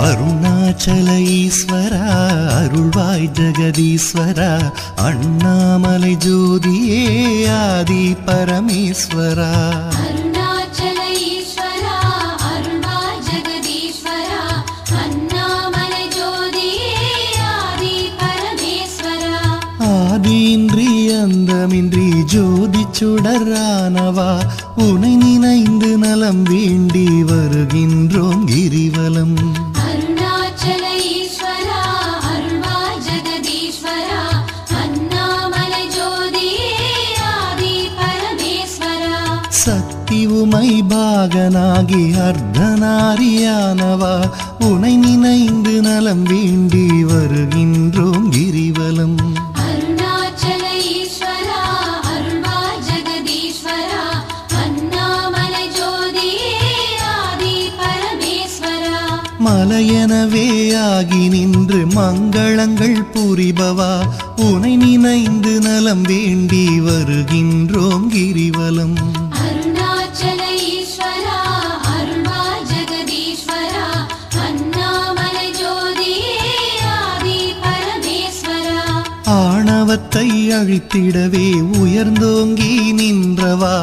அருணாச்சல ஈஸ்வரா அருள்வாய் ஜெகதீஸ்வரா அண்ணாமலை ஜோதியே ஆதி பரமேஸ்வரா அருணாச்சல ஈஸ்வரா அருள்வாய் ஜெகதீஸ்வரா அண்ணாமலை ஜோதியே ஆதி பரமேஸ்வரா ஆதியின்றி அந்தமின்றி ஜோதி சுடரானவா உனை நினைந்து நலம் வேண்டி வருகின்றோம் கிரிவலம் அருணாச்சல ஈஸ்வரா அருள்வாய் ஜெகதீஸ்வரா அண்ணாமலை ஜோதியே ஆதி பரமேஸ்வரா சக்தி உமை பாகனாகி அர்த்தநாரியானவா உனை நினைந்து நலம் வேண்டி வருகின்றோம் கிரிவலம் அருணாச்சல ஈஸ்வரா அருள்வாய் ஜெகதீஸ்வரா அண்ணாமலை ஜோதியே ஆதி பரமேஸ்வரா மலையெனவே ஆகி நின்று மங்களங்கள் புரிபவா உனை நினைந்து நலம் வேண்டி வருகின்றோம் கிரிவலம் அருணாச்சல ஈஸ்வரா அருள்வாய் ஜெகதீஸ்வரா அண்ணாமலை ஜோதியே ஆதி பரமேஸ்வரா ஆணவத்தை அழித்திடவே உயர்ந்தோங்கி நின்றவா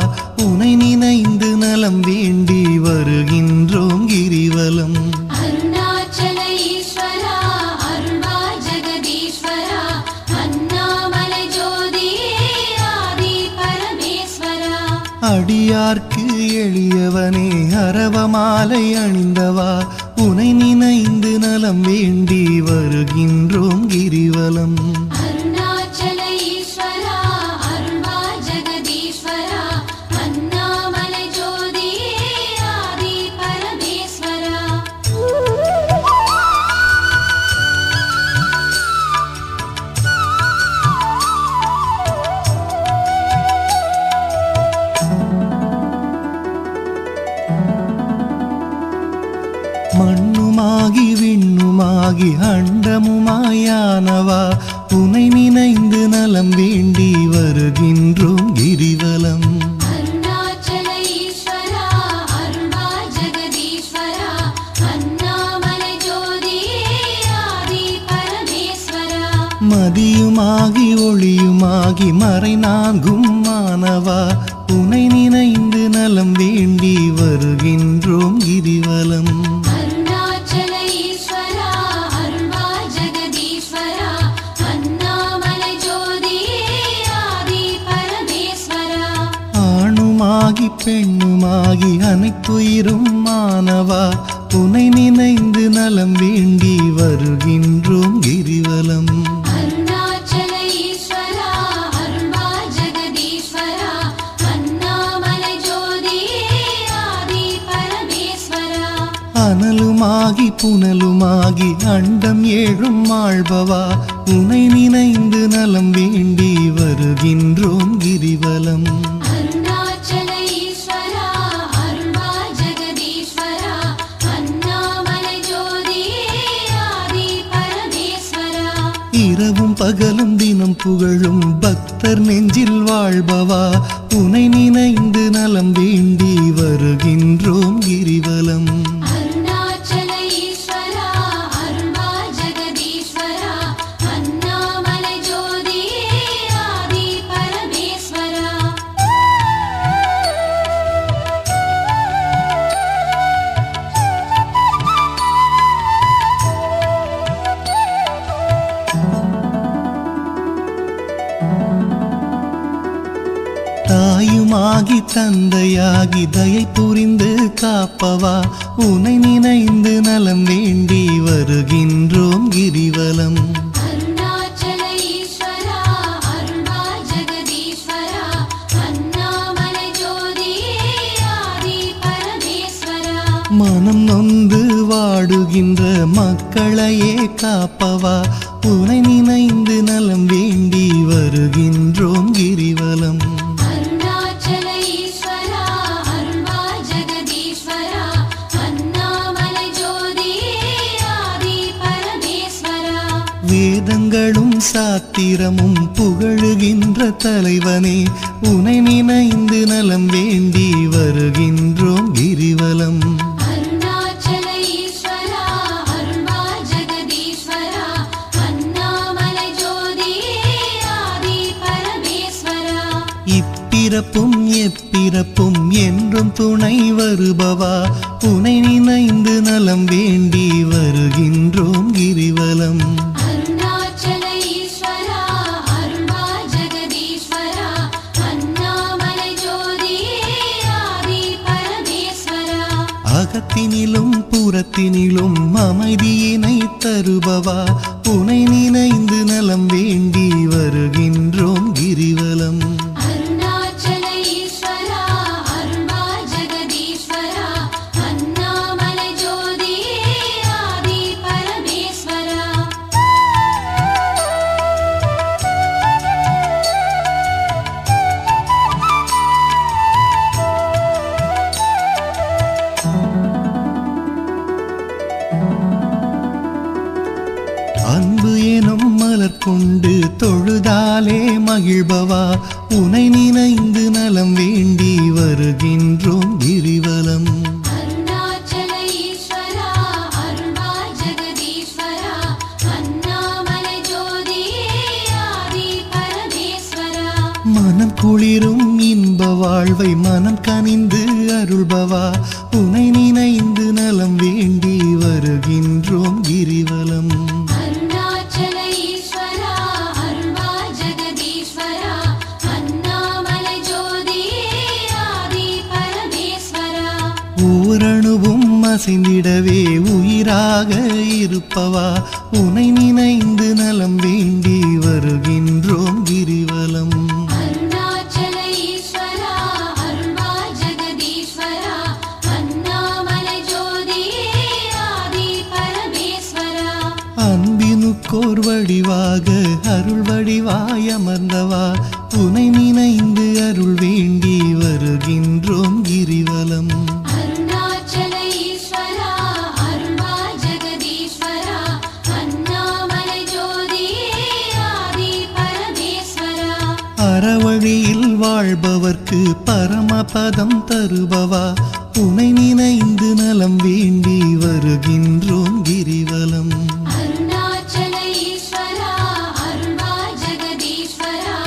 உனை நினைந்து நலம் வேண்டி வருகின்றோம் கிரிவலம் அருணாச்சல ஈஸ்வரா அருள்வாய் ஜெகதீஸ்வரா அண்ணாமலை ஜோதியே ஆதி பரமேஸ்வரா அடியார்க்கு எளியவனே அரவமாலை அணிந்தவா உனை நினைந்து நலம் வேண்டி வருகின்றோம் கிரிவலம் அருணாச்சல ஈஸ்வரா அருள்வாய் ஜெகதீஸ்வரா அண்ணாமலை ஜோதியே ஆதி பரமேஸ்வரா மண்ணுமாகி விண்ணுமாகி அண்டமுமாயானவா உனை நினைந்து நலம் வேண்டி வருகின்றோம் கிரிவலம் அருணாச்சல ஈஸ்வரா அருள்வாய் ஜெகதீஸ்வரா அண்ணாமலை ஜோதியே ஆதி பரமேஸ்வரா மதியுமாகி ஒளியுமாகி மறைநான்கும் மானவா உனை நினைந்து நலம் வேண்டி வருகின்றோம் கிரிவலம் அருணாச்சல ஈஸ்வரா அருள்வாய் ஜெகதீஸ்வரா அண்ணாமலை ஜோதியே ஆதி பரமேஸ்வரா ஆணுமாகி பெண்ணுமாகி அனைத்துயிரும் மானவா உனை நினைந்து நலம் வேண்டி வருகின்றோம் கிரிவலம் அருணாச்சல ஈஸ்வரா அருள்வாய் ஜெகதீஸ்வரா அண்ணாமலை ஜோதியே ஆதி பரமேஸ்வரா அனலுமாகி புனலுமாகி அண்டம் ஏழும் ஆள்பவா உனை நினைந்து நலம் வேண்டி வருகின்றோம் கிரிவலம் அருணாச்சல ஈஸ்வரா அருள்வாய் ஜெகதீஸ்வரா அண்ணாமலை ஜோதியே ஆதி பரமேஸ்வரா இரவும் பகலும் தினம் புகழும் பக்தர் நெஞ்சில் வாழ்பவா உனை நினைந்து நலம் வேண்டி வருகின்றோம் கிரிவலம் அருணாச்சல ஈஸ்வரா அருள்வாய் ஜெகதீஸ்வரா அண்ணாமலை ஜோதியே ஆதி பரமேஸ்வரா தாயுமாகி தந்தையாகி தயை புரிந்து காப்பவா உனை நினைந்து நலம் வேண்டி வருகின்றோம் கிரிவலம் அருணாச்சல ஈஸ்வரா அருள்வாய் ஜெகதீஸ்வரா அண்ணாமலை ஜோதியே ஆதி பரமேஸ்வரா மனம் நொந்து வாடுகின்ற மக்களையே காப்பவா உனை நினைந்து நலம் வேண்டி வருகின்றோம் கிரிவலம் அருணாச்சல ஈஸ்வரா அருள்வாய் ஜெகதீஸ்வரா அண்ணாமலை ஜோதியே ஆதி பரமேஸ்வரா வேதங்களும் சாத்திரமும் புகழுகின்ற தலைவனே உனை நினைந்து நலம் வேண்டி வருகின்றோம் கிரிவலம் அருணாச்சல ஈஸ்வரா அருள்வாய் இப்பிறப்பும் எப்பிறப்பும் என்றும் துணை வருபவா உனை நினைந்து நலம் வேண்டி வருகின்றோம் கிரிவலம். அருணாச்சல ஈஸ்வரா அருள்வா ஜெகதீஸ்வரா அண்ணாமலை ஜோதியே ஆதி பரமேஸ்வரா. அகத்தினிலும் புறத்தினிலும் அமைதியினை தருபவா உனை நினைந்து நலம் வேண்டி வருகின்றோம் கிரிவலம். அருணாச்சல ஈஸ்வரா அருள்வா ஜெகதீஸ்வரா அண்ணாமலை ஜோதியே ஆதி பரமேஸ்வரா. அன்பு எனும் மலர் கொண்டு தொழுதாலே மகிழ்பவா உனை நினைந்து நலம் வேண்டி வருகின்றோம் கிரிவலம். அருணாச்சல ஈஸ்வரா அருள்வா ஜெகதீஸ்வரா அண்ணாமலை ஜோதியே ஆதி பரமேஸ்வரா. மனம் குளிரும் இன்ப வாழ்வை மனம் கனிந்து அருள்பவா உனை நினைந்து நலம் வேண்டி வருகின்றோம் கிரிவலம். அருணாச்சல ஈஸ்வரா அருள்வா ஜெகதீஸ்வரா அண்ணாமலை ஜோதியே ஆதி பரமேஸ்வரா. ஓரணுவும் அசைந்திடவே உயிராக இருப்பவா உனை நினைந்து நலம் வேண்டி வருகின்றோம் கிரிவலம். அருணாச்சல ஈஸ்வரா அருள்வா ஜெகதீஸ்வரா அண்ணாமலை ஜோதியே ஆதி பரமேஸ்வரா. அன்பினுக்கோர் வடிவாக அருள் வடிவாய் அமர்ந்தவா உனை நினைந்து அருள் வேண்டி வருகின்றோம் கிரிவலம். அருணாச்சல ஈஸ்வரா அருள்வா ஜெகதீஸ்வரா அண்ணாமலை ஜோதியே ஆதி பரமேஸ்வரா. அறவழியில் வாழ்பவர்க்கு பரமபதம் தருபவா உனை நினைந்து நலம் வேண்டி வருகின்றோம் கிரிவலம். அருணாச்சல ஈஸ்வரா அருள்வா ஜெகதீஸ்வரா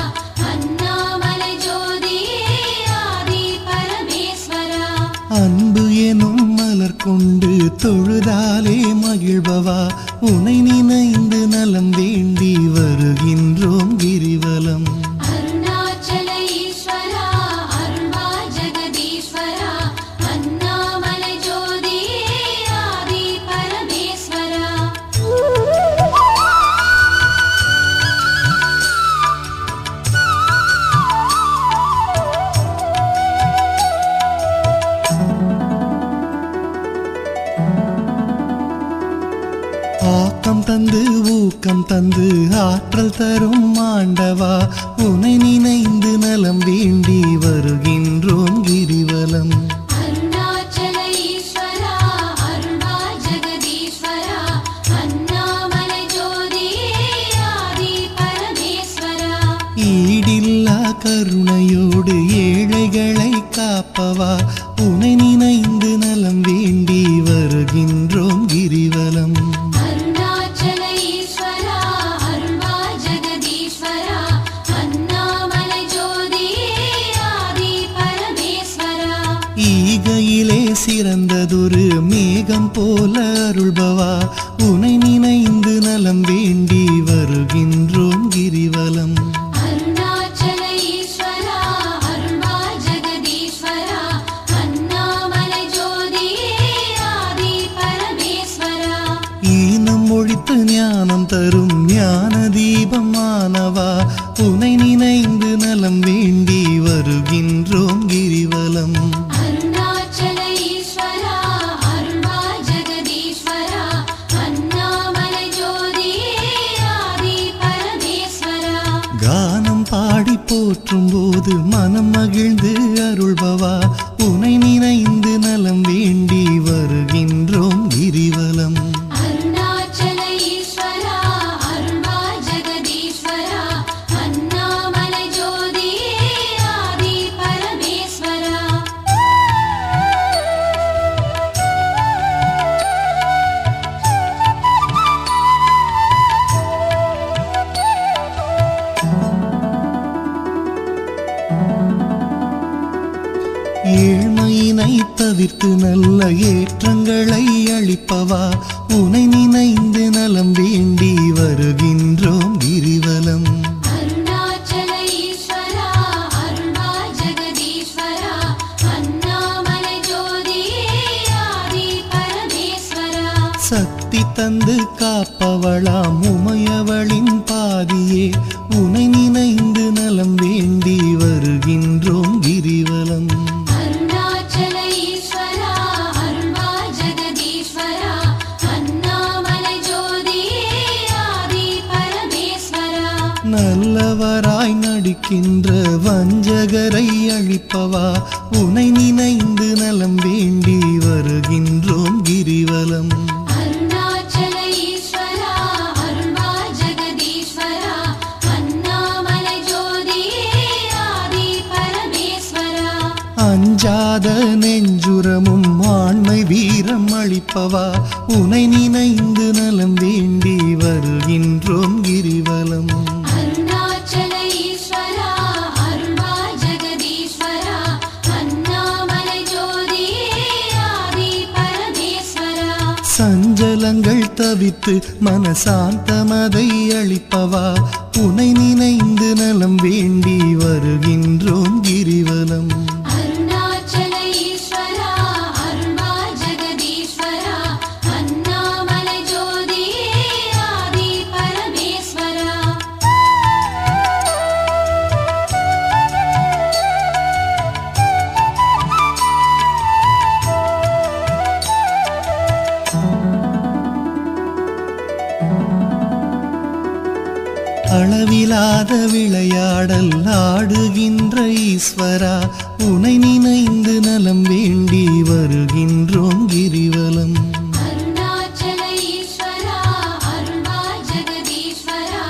அண்ணாமலை ஜோதியே ஆதி பரமேஸ்வரா. அன்பு எனும் மலர் கொண்டு தொழுதாலே மகிழ்பவா உனை நினைந்து நலம் வேண்டி வருகின்றோம் கிரிவலம். அருணாச்சல ஈஸ்வரா அருள்வா ஜெகதீஸ்வரா அண்ணாமலை ஜோதியே ஆதி பரமேஸ்வரா. ஆக்கம் தந்து ஊக்கம் தந்து ஆற்றல் தரும் ஆண்டவா உனை நினைந்து நலம் வேண்டி வருகின்றோம் கிரிவலம். அருணாச்சல ஈஸ்வரா அருள்வா ஜெகதீஸ்வரா அண்ணாமலை ஜோதியே ஆதி பரமேஸ்வரா. ஈடில்லா கருணையோடு ஏழைகளை காப்பவா உனை நினைந்து நலம் வேண்டி வருகின்றோம் கிரிவலம். அருணாச்சல ஈஸ்வரா அருள்வா ஜெகதீஸ்வரா அண்ணாமலை ஜோதியே ஆதி பரமேஸ்வரா. ஈகையிலே சிறந்ததொரு மேகம் போல அருள்பவா உனை நினைந்து நலம் வேண்டி வருகின்றோம் கிரிவலம். அருணாச்சல ஈஸ்வரா அருள்வா ஜெகதீஸ்வரா அண்ணாமலை ஜோதியே ஆதி பரமேஸ்வரா. ஈனம் ஒழித்து ஞானம் தரும் ஞான தீபமானவா உனை நினைந்து நலம் வேண்டி வருகின்றோம் கிரிவலம். அருணாச்சல ஈஸ்வரா அருள்வா ஜெகதீஸ்வரா அண்ணாமலை ஜோதியே ஆதி பரமேஸ்வரா. கானம் பாடி போற்றும் போது மனம் மகிழ்ந்து அருள்பவா உனை நினைந்து நலம் வேண்டி வருகின்றோம் கிரிவலம். அருணாச்சல ஈஸ்வரா அருள்வா ஜெகதீஸ்வரா அண்ணாமலை ஜோதியே ஆதி பரமேஸ்வரா. தவிர்த்து நல்ல ஏற்றங்களை அளிப்பவா உனை நினைந்து நலம் வேண்டி வருகின்றோம் கிரிவலம். அருணாச்சல ஈஸ்வரா அருள்வா ஜெகதீஸ்வரா அண்ணாமலை ஜோதியே ஆதி பரமேஸ்வரா. சக்தி தந்து காப்பவளாம் உமையவளின் பாதியே உனை நினைந்து நலம் வேண்டி வருகின்றோம் கிரிவலம். அருணாச்சல ஈஸ்வரா அருள்வா ஜெகதீஸ்வரா அண்ணாமலை ஜோதியே ஆதி பரமேஸ்வரா. நல்லவராய் நடிக்கின்ற வஞ்சகரை அழிப்பவா உனை நினைந்து நலம் வேண்டி வருகின்றோம் கிரிவலம். அருணாச்சல ஈஸ்வரா அருள்வா ஜெகதீஸ்வரா அண்ணாமலை ஜோதியே ஆதி பரமேஸ்வரா. அஞ்சாத நெஞ்சுரமும் ஆண்மை வீரம் அளிப்பவா உனை நினைந்து நலம் வேண்டி வருகின்றோம் கிரிவலம். அருணாச்சல ஈஸ்வரா அருள்வா ஜெகதீஸ்வரா அண்ணாமலை ஜோதியே ஆதி பரமேஸ்வரா. சஞ்சலங்கள் தவித்து மனசாந்தமதை அளிப்பவா உனை நினைந்து நலம் வேண்டி வருகின்றோம் கிரிவலம். அருணாச்சல ஈஸ்வரா அருள்வா ஜெகதீஸ்வரா அண்ணாமலை ஜோதியே ஆதி பரமேஸ்வரா. அளவிலாத விளையாடல் ஆடுகின்ற ஈஸ்வரா உனை நினைந்து நலம் வேண்டி வருகின்றோம் கிரிவலம். அருணாச்சல ஈஸ்வரா அருள்வா ஜெகதீஸ்வரா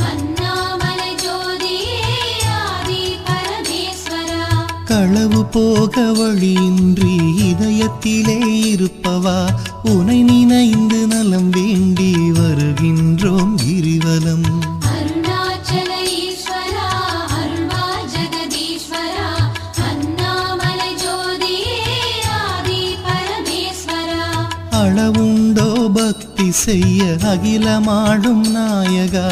அண்ணாமலை ஜோதியே ஆதி பரமேஸ்வரா. களவு போக வழியின்றி இதயத்திலே இருப்பவா உனை நினைந்து நலம் வேண்டி வருகின்றோம் கிரிவலம். அருணாச்சல ஈஸ்வரா அருள்வா ஜெகதீஸ்வரா அண்ணாமலை ஜோதியே ஆதி பரமேஸ்வரா. அளவுண்டோ பக்தி செய்ய அகிலமாடும் நாயகா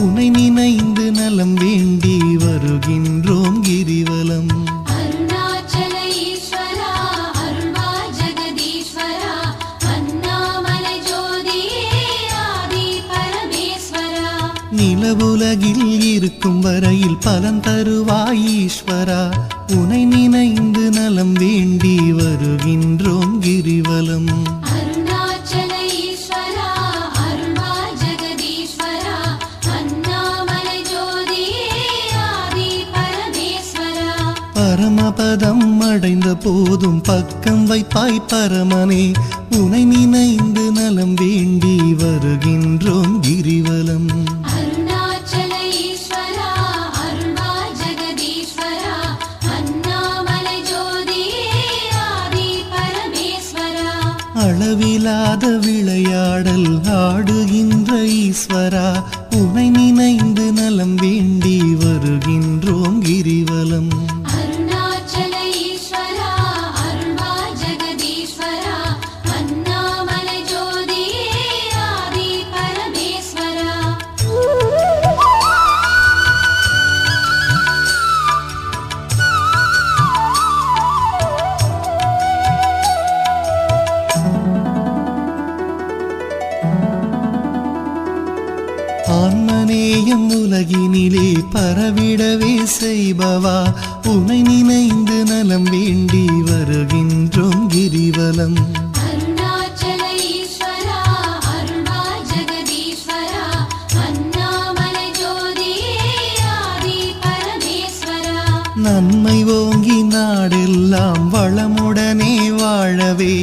உனை நினைந்து நலம் வேண்டி வருகின்றோம் கிரிவலம். அருணாச்சல ஈஸ்வரா அருள்வா ஜெகதீஸ்வரா அண்ணாமலை ஜோதியே ஆதி பரமேஸ்வரா. நிலவுலகில் இருக்கும் வரையில் பலன் தருவாய் ஈஸ்வரா உனை நினைந்து நலம் வேண்டி வருகின்றோம் கிரிவலம். அருணாச்சல ஈஸ்வரா அருள்வா ஜெகதீஸ்வரா அண்ணாமலை ஜோதியே ஆதி பரமேஸ்வரா. பரமபதம் அடைந்த போதும் பக்கம் வைப்பாய் பரமனே உனை நினைந்து நலம் வேண்டி வருகின்றோம் கிரிவலம். அருணாச்சல ஈஸ்வரா அருள்வா ஜெகதீஸ்வரா அண்ணாமலை ஜோதியே ஆதி பரமேஸ்வரா. அளவிலாத விளையாடல் ஆடுகின்ற ஈஸ்வரா உனை நினைந்து நலம் வேண்டி வருகின்றோம் கிரிவலம். அருணாச்சல ஈஸ்வரா அருள்வா ஜெகதீஸ்வரா அண்ணாமலை ஜோதியே ஆதி பரமேஸ்வரா. ஆன்மநேயம் உலகினிலே பரவிடவே செய்பவா உனை நினைந்து நலம் வேண்டி வருகின்றோம் கிரிவலம். அருணாச்சல ஈஸ்வரா அருள்வா ஜெகதீஸ்வரா அண்ணாமலை ஜோதியே ஆதி பரமேஸ்வரா. நன்மை ஓங்கி நாடெல்லாம் வளமுடனே வாழவே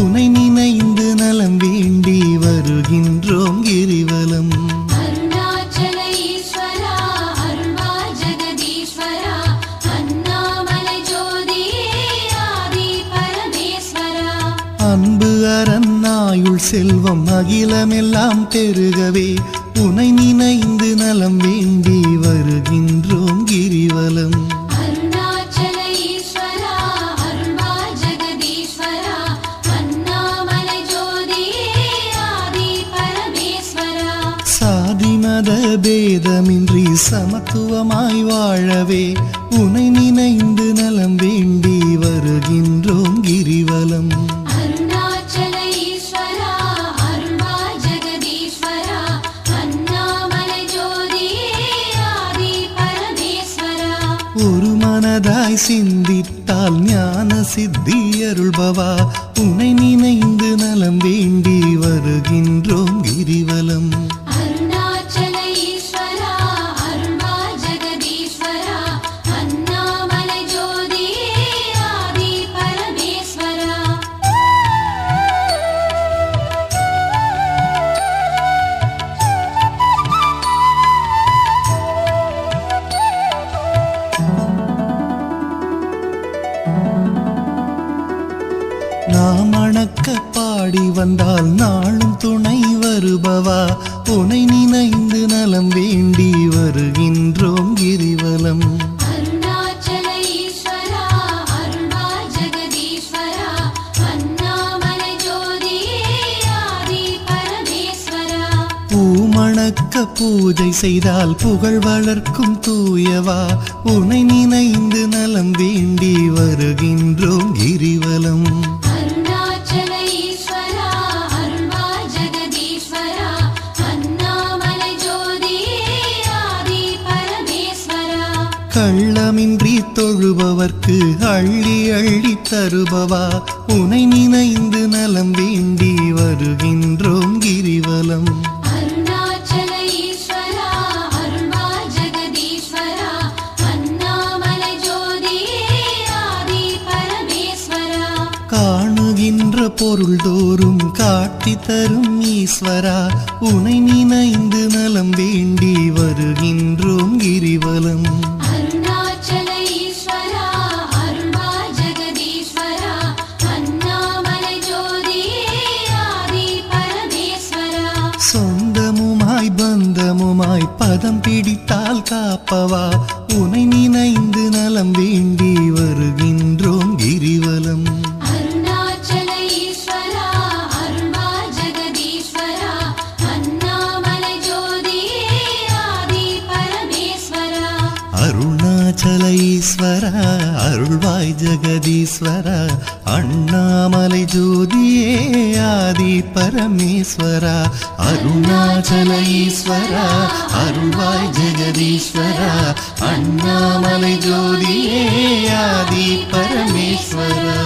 உனை நினைந்து நலம் வேண்டி வருகின்றோம் கிரிவலம். அருணாச்சல ஈஸ்வரா அருள்வா ஜெகதீஸ்வரா அண்ணாமலை ஜோதியே ஆதி பரமேஸ்வரா. அன்பு அரணாயுள் செல்வம் அகிலமெல்லாம் பெருகவே உனை நினைந்து நலம் வேண்டி வருகின்றோம் கிரிவலம். அருணாச்சல ஈஸ்வரா அருள்வா ஜெகதீஸ்வரா பேதமின்றி சமத்துவமாய் வாழவே உனை நினைந்து நலம் வேண்டி வருகின்றோம் கிரிவலம். அருணாச்சல ஈஸ்வரா அருள்வாய் ஜெகதீஸ்வரா அண்ணாமலை ஜோதியே ஆதி பரமேஸ்வரா. ஒரு மனதாய் சிந்தித்தால் ஞான சித்தி அருள்பவா உனை நினைந்து நலம் வேண்டி வருகின்றோம் கிரிவலம். அருணாச்சல ஈஸ்வரா அருள்வாய் ஜெகதீஸ்வரா அண்ணாமலை ஜோதியே ஆதி பரமேஸ்வரா. நாம் அணக்க பாடி வந்தால் நாளும் துணை வருபவா உனை நினைந்து நலம் வேண்டி வருகின்றோம் கிரிவலம். அருணாச்சல ஈஸ்வரா அருள்வாய் ஜெகதீஸ்வரா அண்ணாமலை ஜோதியே ஆதி பரமேஸ்வரா. பூமணக்க பூஜை செய்தால் புகழ் வளர்க்கும் தூயவா உனை நினைந்து நலம் வேண்டி வருகின்றோம் கிரிவலம். அருணாச்சல ஈஸ்வரா அருள்வாய் ஜெகதீஸ்வரா அண்ணாமலை ஜோதியே ஆதி பரமேஸ்வரா. கள்ளமின்றி தொழுபவர்க்கு அள்ளி அள்ளி தருபவா உனை நினைந்து நலம் வேண்டி வருகின்றோம் கிரிவலம். அருணாச்சல ஈஸ்வரா அருள்வாய் ஜெகதீஸ்வரா அண்ணாமலை ஜோதியே ஆதி பரமேஸ்வரா. காணுகின்ற பொருள் தோறும் காட்டி தரும் ஈஸ்வரா உனை நினைந்து நலம் வேண்டி வருகின்றோம் கிரிவலம். அருணாச்சல ஈஸ்வரா அருள்வாய் ஜெகதீஸ்வரா அண்ணாமலை ஜோதியே ஆதி பரமேஸ்வரா. சொந்தமுமாய் பந்தமுமாய் பதம் பிடித்தால் காப்பவா உனை நினைந்து நலம் வேண்டி வருகின்றோம் கிரிவலம். அருணாச்சல ஈஸ்வரா அருள்வாய் ஜெகதீஸ்வரா அண்ணாமலை ஜோதியே ஆதி பரமேஸ்வரா. அருணாச்சல ஈஸ்வரா அருள்வாய் ஜெகதீஸ்வரா அண்ணாமலை ஜோதியே ஆதி பரமேஸ்வரா. அருணாச்சல ஈஸ்வரா அருள்வாய் ஜெகதீஸ்வரா அண்ணாமலை ஜோதியே ஆதி பரமேஸ்வரா.